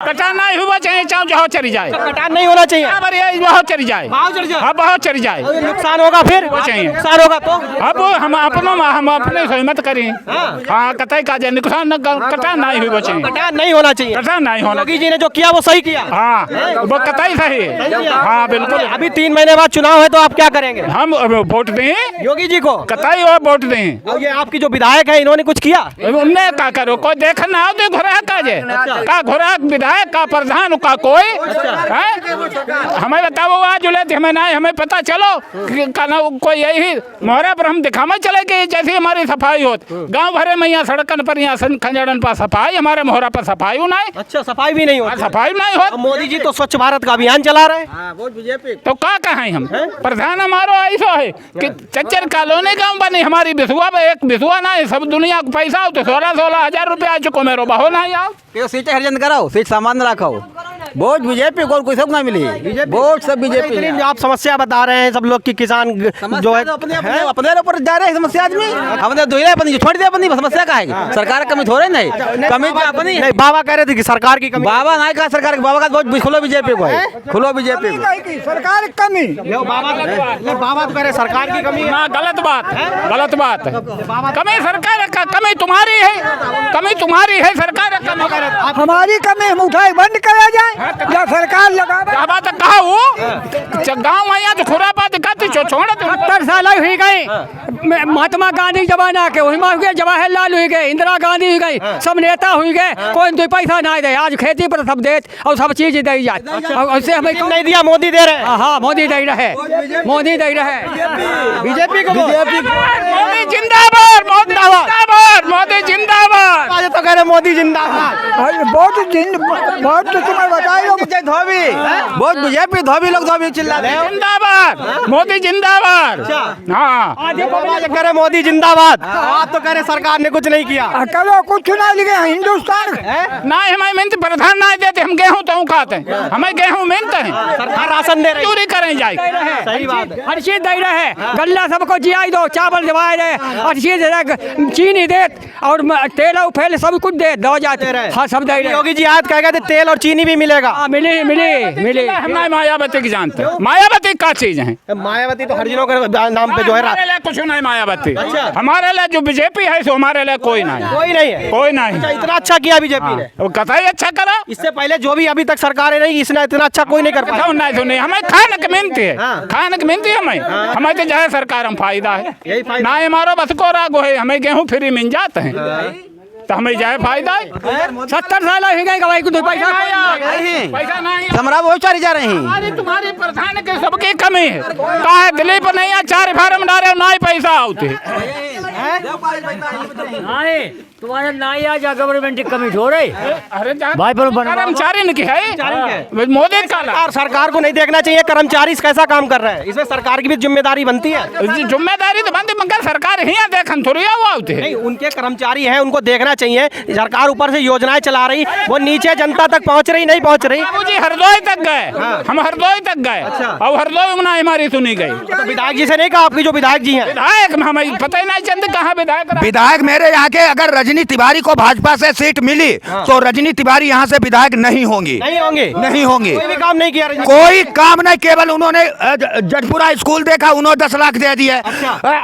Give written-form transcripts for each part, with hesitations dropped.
कटान नहीं हुआ चाहिए, चाहे जहाँ चली जाए, कटान नहीं होना चाहिए, बहुत चली जाए, भाव चढ़ जाए, हाँ बहुत चली जाए, नुकसान होगा, फिर चाहिए नुकसान होगा तो अब हम अपने सहमत करें। हाँ कतई का जाए नुकसान, कटान नहीं हुआ चाहिए, कटान नहीं होना चाहिए, कटान नहीं होना। योगी जी ने जो किया वो सही किया। हाँ वो कतई सही है, हाँ बिल्कुल। अभी 3 महीने बाद चुनाव है तो आप क्या करेंगे? हम वोट दें योगी जी को। कतई और वोट दें। और ये आपकी जो विधायक है इन्होंने कुछ किया? उनने क्या करो, कोई देखना हो तो घोड़ा का जे का घोड़ा विधायक का प्रधान का कोई है? हमें बताओ आज उलझ हमें नहीं, हमें पता चलो कोई यही मोहरा पर हम दिखावा चले कि जैसे हमारी सफाई होत गांव भरे में यहाँ सड़कन पर यहाँ खंजड़न पर सफाई, हमारे मोहरा पर सफाई नहीं। अच्छा सफाई भी नहीं होती, सफाई नहीं हो। मोदी जी तो स्वच्छ भारत का अभियान चला रहे हैं। तो क्या कहें हम? प्रधान हमारो ऐसा है कि चच्चर कॉलोनी गाँव बनी हमारी बिसुआ में, एक बिसुआ ना सब दुनिया को पैसा हो तो 16-16 हजार रुपया आ चुको मेरो बहो नहीं आओ। सीट हरिजन कराओ, सीट सामान रखो, वोट बीजेपी को कोई सब ना मिली, वोट सब बीजेपी। आप समस्या बता रहे हैं सब लोग की किसान जो है अपने ऊपर जा रहे हैं समस्या आदमी, हमने दुनिया अपनी छोड़ दिया अपनी समस्या का है, सरकार कमी थोड़े नहीं, कमी तो अपनी। नहीं बाबा कह रहे थे कि सरकार की कमी, बाबा नहीं कहा सरकार की, बाबा का वोट खुलो बीजेपी को है, खुलो बीजेपी को। सरकार की कमी, बाबा तो कह रहे सरकार की कमी ना, गलत बात है, गलत बात है। कमी सरकार का, कमी तुम्हारी है, कमी तुम्हारी है, सरकार का कमी। हमारी कमी हम उठाई बंद करा जाए या सरकार लगा। बात कहा वो गाँव में तो खुरापात कहती छोड़ 70 साल हुई गई, महात्मा गांधी जमाना के, वही हुए जवाहरलाल हुई गए, इंदिरा गांधी हुई गई, सब नेता हुई गए, कोई 2 पैसा नहीं दे। आज खेती पर सब दे और सब चीज दे जाए, ऐसे हमें नहीं दिया, मोदी दे रहे हैं। हाँ मोदी दे रहे, मोदी दे रहे, बीजेपी को, मोदी जिंदाबाद, मोदी जिंदाबाद, मोदी जिंदाबाद। आज तो कह रहे मोदी जिंदाबाद। बहुत तो तुम्हें बताइए धोबी वोट बीजेपी, धोबी लोग धोबी चिल्ला रहे हैं। जिंदाबाद, मोदी जिंदाबाद। हाँ कह रहे मोदी जिंदाबाद, आप तो कह रहे सरकार ने कुछ नहीं किया। करो कुछ ना लिखे हिंदुस्तान ना, हमें मिलते प्रधान नहीं देते, हम गेहूँ तो खाते हैं, हमें गेहूँ मिलते हैं, सरकार राशन दे रही है, चोरी करें जाए। सही बात है। हर चीज दे रहे, गल्ला सबको जियाई दो, चावल दिवाए दे, हर चीज चीनी दे और तेल और फैल सब कुछ दे जाते रहे। हाँ सब दे रहे। योगी जी आज कह गए थे तेल और चीनी भी मिलेगा। हाँ मिली मिली मिली। हम नहीं मायावती की जानते, मायावती क्या चीज है? मायावती तो हरिजनों के नाम पे जो है हमारे लिए कुछ नहीं मायावती, हमारे लिए जो बीजेपी है सो हमारे लिए कोई नहीं, कोई नहीं है, कोई नहीं। अच्छा, इतना अच्छा किया बीजेपी ने, वो कतई अच्छा करा। इससे पहले जो भी अभी तक सरकारें नहीं, इसने इतना अच्छा कोई नहीं कर पाया। नहीं सुनिए, हमें खाने की मिलती है, खाने की मिलती है हमें तो जाए सरकार हम फायदा है, ना हमारा बस को रागो है, हमें गेहूँ फ्री मिल जाते हैं तो हमें जाए फायदा है। 70 साल हो गए गवाई को 2 पैसा पैसा नहीं, समरा बहुत सारी जा रही हैं। अरे तुम्हारी प्रधान के सबकी कमी है, कहा है दिलीप नहीं है, 4 फार्म डाले ना ही पैसा आते तुम्हारे ना ही आज गवर्नमेंट की कमी हो रही। अरे भाई कर्मचारी ने की है, मोदी का सरकार को नहीं देखना चाहिए कर्मचारी कैसा काम कर रहे हैं, इसमें सरकार की भी जिम्मेदारी बनती है। जिम्मेदारी तो बनती, मगर सरकार ही देखन थोड़ी आते नहीं, उनके कर्मचारी हैं, उनको देखना चाहिए। सरकार ऊपर से योजनाएं चला रही, वो नीचे जनता तक पहुंच रही नहीं पहुंच रही। बाबूजी हरदोई तक गए, हम हरदोई तक गए, और हरदोई में ना हमारी सुनी गई। तो विधायक जी से नहीं कहा, आपकी जो विधायक जी हैं? विधायक हमें पता ही नहीं चलते कहाँ विधायक। विधायक मेरे यहाँ के, अगर रजनी तिवारी को भाजपा से सीट मिली तो रजनी तिवारी यहाँ से विधायक नहीं होंगी, नहीं होंगे, नहीं होंगी। कोई भी काम नहीं किया, कोई काम नहीं, केवल उन्होंने जटपुरा स्कूल देखा, उन्होंने 10 लाख दे दिए।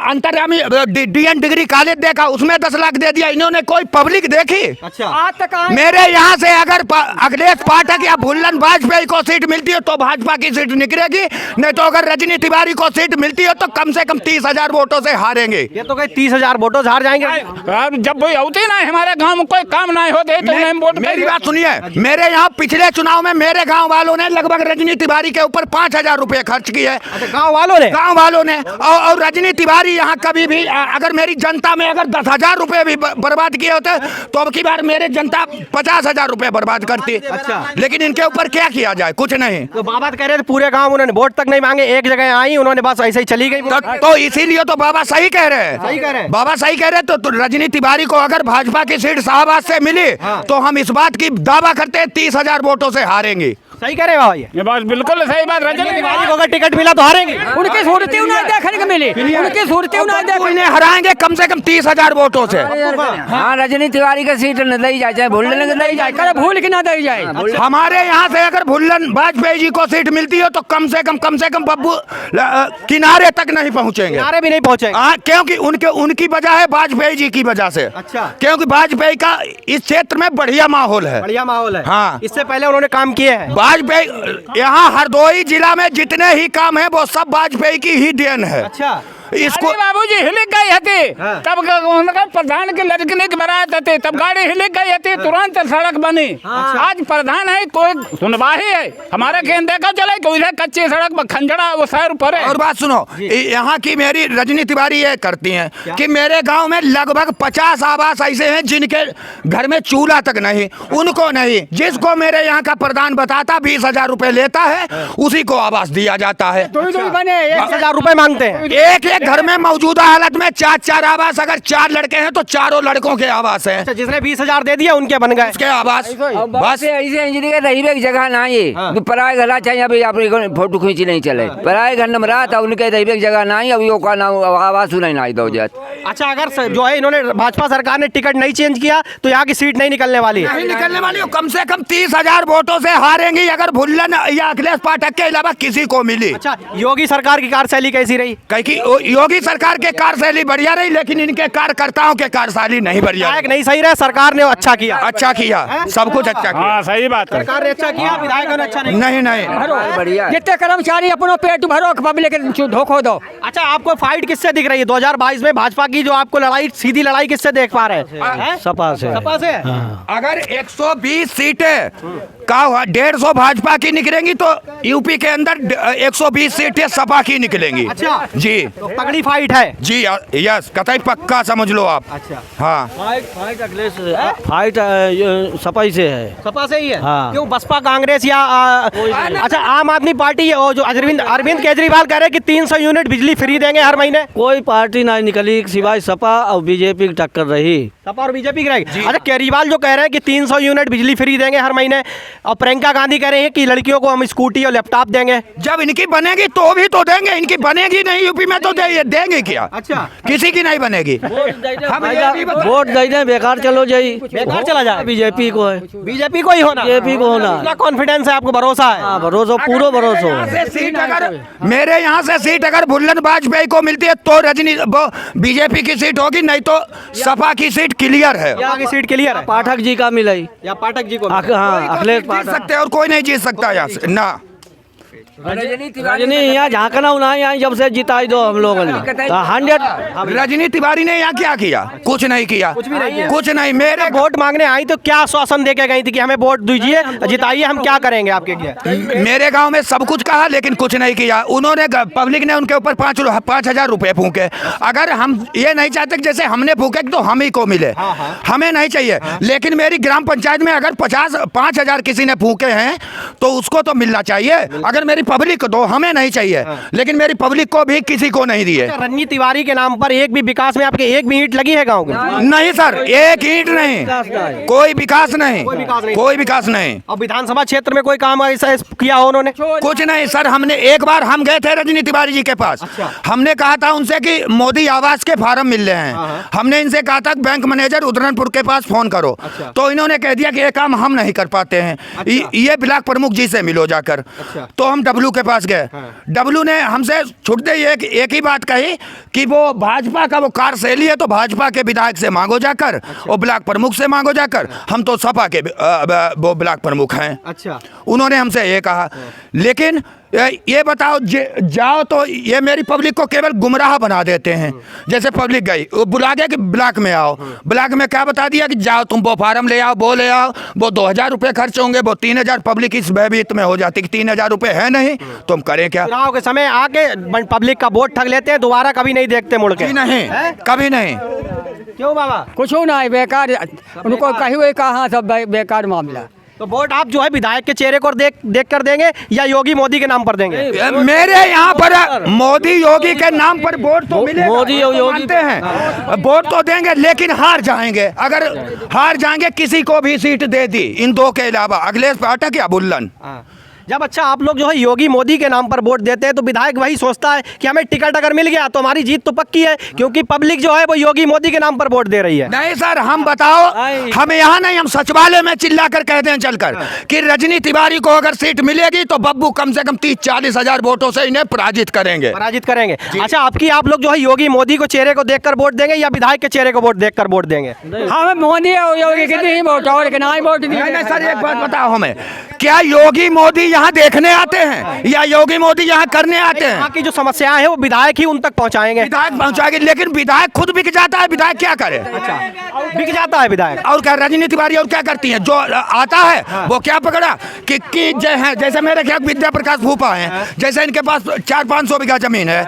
अंतर्यामी DN डिग्री कॉलेज देखा, उसमें 10 लाख दे दिया। इन्होंने कोई पब्लिक देखी? अच्छा, मेरे यहाँ से अगर अखिलेश पाठक या भुल्लन वाजपेयी को सीट मिलती है तो भाजपा की सीट निकलेगी, नहीं तो अगर रजनी तिवारी को सीट मिलती है तो कम से कम 30,000 वोटों से हारेंगे। ये तो कहीं 30,000 वोटों से हार जाएंगे। जब कोई होती ना हमारे गांव में कोई काम नहीं होते तो वोट। मेरी बात सुनिए, मेरे यहाँ पिछले चुनाव में मेरे गांव वालों ने लगभग रजनी तिवारी के ऊपर 5,000 रुपए खर्च किए। गांव वालों ने और रजनी तिवारी यहाँ कभी भी, अगर मेरी जनता में अगर 10,000 रुपए भी बर्बाद किए होते तो अब की बार मेरे जनता 50,000 रुपए बर्बाद करती। अच्छा, लेकिन इनके ऊपर क्या किया जाए, कुछ नहीं। तो बाबा कह रहे थे पूरे गांव उन्होंने वोट तक नहीं मांगे, एक जगह आई, उन्होंने बस ऐसे ही चली गई। तो इसीलिए तो बाबा सही कह रहे हैं, सही कह रहे हैं। बाबा सही कह रहे हैं। तो रजनी तिवारी को अगर भाजपा की सीट शाहबाद से मिली तो हम इस बात की दावा करते हैं 30,000 वोटों से हारेंगे। सही कह रहे हैं बाबा ये। बस बिल्कुल सही बात। रजनी तिवारी को अगर टिकट मिला तो हारेंगे। उनकी सूरती उन्हें देखने को मिली, उनकी सूरती उन्हें देख इन्हें हराएंगे कम से कम 30,000 वोटों से। हाँ, रजनी तिवारी का सीट न दी जाए, चाहे भूलने को दी जाए, करे भूल के ना दी जाए। हमारे यहाँ से अगर भुल्लन वाजपेयी जी को सीट मिलती है तो कम से कम बब्बू किनारे तक नहीं पहुँचेंगे, किनारे भी नहीं पहुंचेंगे। हाँ, क्योंकि उनकी वजह है वाजपेयी जी की वजह से। अच्छा। क्योंकि वाजपेयी का इस क्षेत्र में बढ़िया माहौल है। बढ़िया माहौल है। हाँ। इससे पहले उन्होंने काम किए हैं। वाजपेयी यहाँ हरदोई जिला में जितने ही काम है वो सब वाजपेयी की ही देन है। अच्छा। इसको बाबूजी हिलिक गई हती तब उनका प्रधान के लड़कने की बरात हती तब गाड़ी हिलिक गई हती, तुरंत सड़क बनी। आज प्रधान है कोई सुनवाही है हमारे केंद्र देखा चले कि उधर कच्ची सड़क में खंजड़ा वो सैर ऊपर है। और बात सुनो, यहाँ की मेरी रजनी तिवारी ये करती हैं कि मेरे गांव में लगभग 50 आवास ऐसे हैं जिनके घर में चूल्हा तक नहीं, उनको नहीं। जिसको मेरे यहाँ का प्रधान बताता 20,000 रुपए लेता है उसी को आवास दिया जाता है। बने 10,000 रुपए मांगते हैं। एक घर में मौजूदा हालत में 4 आवास, अगर 4 लड़के हैं तो चारों लड़कों के आवास हैं। अच्छा, जिसने 20,000 दे दिया उनके बन गए उसके आवास। बस ऐसे इंजीनियर रही जगह ना ये पराए घर चाहिए। अभी आप फोटो खींची नहीं चले पराए घर नंबर आता उनके रही जगह ना ही अभी का नाम आवास नहीं आई दो जात। अच्छा, अगर जो है इन्होंने भाजपा सरकार ने टिकट नहीं चेंज किया तो यहाँ की सीट नहीं निकलने वाली है। नहीं निकलने वाली हो, कम से कम 30,000 वोटों से हारेंगी अगर भुल्लन या अखिलेश पाठक के अलावा किसी को मिली। अच्छा, योगी सरकार की कार्यशैली कैसी रही? योगी सरकार के कार्यशैली बढ़िया रही लेकिन इनके कार्यकर्ताओं के कार्यशैली नहीं बढ़िया रही। नहीं सही रहे, सरकार ने अच्छा किया। अच्छा किया, सब कुछ अच्छा किया। हाँ सही बात है। सरकार ने अच्छा किया, विधायकों ने अच्छा नहीं। नहीं बढ़िया जितने कर्मचारी अपनो पेट भरो पब्लिक धोखो दो। अच्छा, आपको फाइट किससे दिख रही है 2022 में भाजपा की? जो आपको लड़ाई सीधी लड़ाई किससे देख पा रहे हैं? सपा से। सपा से। अगर 120 सीटें का हुआ 150 भाजपा की निकलेंगी तो यूपी के अंदर 120 सीटें सपा की निकलेंगी। अच्छा जी, तो तगड़ी फाइट है जी यस, कतई पक्का समझ लो आप। अच्छा, हाँ, फाइट अखिलेश फाइट सपा से है। सपा से ही है। हाँ। क्यों बसपा कांग्रेस या अच्छा आम आदमी पार्टी जो अरविंद केजरीवाल कह रहे हैं कि 300 यूनिट बिजली फ्री देंगे हर महीने। कोई पार्टी नहीं निकली सिवाय सपा और बीजेपी की टक्कर रही। सपा और बीजेपी की रहेगी। अच्छा, केजरीवाल जो कह रहे हैं कि 300 यूनिट बिजली फ्री देंगे हर महीने और प्रियंका गांधी कह रहे हैं कि लड़कियों को हम स्कूटी और लैपटॉप देंगे। जब इनकी बनेगी तो भी तो देंगे, इनकी बनेगी नहीं यूपी में तो देंगे क्या? अच्छा, किसी की नहीं बनेगी। वोट दे दें बेकार चलो जाई, बेकार चला जाए। बीजेपी को है, बीजेपी को ही होना, बीजेपी को होना। इतना कॉन्फिडेंस है आपको, भरोसा है? हाँ, भरोसा पूरा भरोसा है। सीट अगर मेरे यहाँ से सीट अगर भुल्लन वाजपेयी को मिलती है तो रजनी बीजेपी की सीट होगी, नहीं तो सपा की सीट क्लियर है। यहाँ की सीट क्लियर है। पाठक जी का मिलाई या पाठक जी को? हाँ, अखिलेश जीत पाठक। सकते हैं और कोई नहीं जीत सकता यहाँ से ना। रजनी यहाँ झांकना उन्हें यहाँ जब से जिताई दो हम लोगों ने 100। रजनी तिवारी ने यहाँ क्या किया? कुछ नहीं किया, कुछ नहीं। मेरे वोट मांगने आई तो क्या आश्वासन दे के गई थी कि हमें वोट दीजिए, जिताइए, हम क्या करेंगे आपके लिए? मेरे गांव में सब कुछ कहा लेकिन कुछ नहीं किया उन्होंने। पब्लिक ने उनके ऊपर 5,000 रुपए फूके। अगर हम ये नहीं चाहते कि जैसे हमने फूके तो हम ही को मिले, हमें नहीं चाहिए। लेकिन मेरी ग्राम पंचायत में अगर 5,000 किसी ने फूके हैं तो उसको तो मिलना चाहिए। अगर मेरी पब्लिक को दो, हमें नहीं चाहिए, लेकिन मेरी पब्लिक को भी किसी को नहीं दिए। रजनी तिवारी के नाम पर एक भी विकास में आपके एक भी ईंट लगी है गांव में? नहीं सर, एक ईंट नहीं, कोई विकास नहीं, कोई विकास नहीं। और विधानसभा क्षेत्र में कोई काम ऐसा किया हो उन्होंने? कुछ नहीं सर। हमने एक बार हम गए थे रजनी तिवारी जी के पास। हमने कहा था उनसे कि मोदी आवास के फार्म मिल रहे हैं। हमने इनसे कहा था बैंक मैनेजर उदयपुर के पास फोन करो, तो इन्होंने कह दिया कि ये काम हम नहीं कर पाते हैं, ये ब्लॉक प्रमुख जी से मिलो जाकर। तो हम डब्लू के पास गए। डब्लू ने हमसे छुटते ही एक ही बात कही कि वो भाजपा का वो कार्यशैली है तो भाजपा के विधायक से मांगो जाकर और ब्लॉक प्रमुख से मांगो जाकर, हम तो सपा के वो ब्लॉक प्रमुख हैं। अच्छा, उन्होंने हमसे ये कहा। लेकिन ये बताओ जाओ तो ये मेरी पब्लिक को केवल गुमराह बना देते हैं। जैसे पब्लिक गई वो बुला गया कि ब्लॉक में आओ, ब्लॉक में क्या बता दिया कि जाओ तुम वो फार्म ले आओ, वो ले आओ, वो 2,000 रुपये खर्च होंगे, वो 3,000। पब्लिक इस भयभीत में हो जाती कि 3,000 रुपये है नहीं तो हम करें क्या? चुनाव के समय आके पब्लिक का वोट ठग लेते हैं, दोबारा कभी नहीं देखते मुड़ के। नहीं, कभी नहीं। क्यों बाबा? कुछ ना है, बेकार उनको कही हुई कहाँ सब बेकार मामला। तो वोट आप जो है विधायक के चेहरे को देख कर देंगे या योगी मोदी के नाम पर देंगे? मेरे यहाँ पर मोदी योगी के नाम पर वोट तो मिलेगा, मोदी वो तो योगी मानते हैं, वोट तो देंगे लेकिन हार जाएंगे। अगर हार जाएंगे किसी को भी सीट दे दी इन दो के अलावा, अखिलेश पाठक या बुल्लन। जब अच्छा आप लोग जो है योगी मोदी के नाम पर वोट देते हैं तो विधायक वही सोचता है कि हमें टिकट अगर मिल गया तो हमारी जीत तो पक्की है, क्योंकि पब्लिक जो है वो योगी मोदी के नाम पर वोट दे रही है। नहीं सर, हम बताओ, हम यहाँ नहीं, हम सचिवालय में चिल्ला कर कहते हैं चलकर कि रजनी तिवारी को अगर सीट मिलेगी तो बब्बू कम से कम 30-40 हजार वोटों से इन्हें पराजित करेंगे। अच्छा, आपकी आप लोग जो है योगी मोदी को चेहरे को देखकर वोट देंगे या विधायक के चेहरे को वोट देखकर वोट देंगे? हम मोदी और योगी के नहीं वोट और कि नहीं वोट नहीं नहीं सर, एक बात बताओ हमें, क्या योगी मोदी यहाँ देखने आते हैं या योगी मोदी यहाँ करने आते हैं? यहाँ की जो समस्याएं हैं वो विधायक ही उन तक पहुँचाएंगे। विधायक पहुँचाएंगे, लेकिन विधायक खुद बिक जाता है, विधायक क्या करे? बिक जाता है विधायक। और क्या रजनी तिवारी और क्या करती है? जो आता है वो क्या पकड़ा कि जैसे मेरे ख्याल विद्या प्रकाश भूपा है, जैसे इनके पास 400-500 बीघा जमीन है,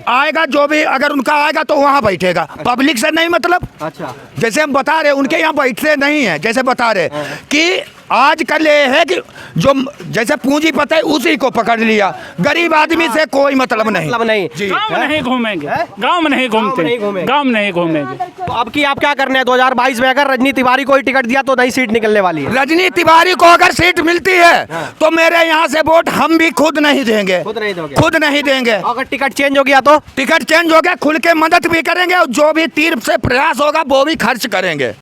आएगा जो भी अगर उनका आएगा तो वहाँ बैठेगा, पब्लिक से नहीं मतलब। अच्छा, जैसे हम बता रहे उनके यहाँ बैठते नहीं है, जैसे बता रहे कि आजकल ये है कि जो जैसे पूंजीपति है उसी को पकड़ लिया, गरीब आदमी से कोई मतलब नहीं। गाँव में नहीं घूमेंगे, गाँव में नहीं घूमते, गाँव में नहीं घूमेंगे। तो अब की आप क्या करने हैं 2022 में? अगर रजनी तिवारी को ही टिकट दिया तो नई सीट निकलने वाली है। रजनी तिवारी को अगर सीट मिलती है तो मेरे यहाँ से वोट हम भी खुद नहीं देंगे, खुद नहीं देंगे। अगर टिकट चेंज हो गया तो? टिकट चेंज हो गया खुल के मदद भी करेंगे और जो भी तीर से प्रयास होगा वो भी खर्च करेंगे।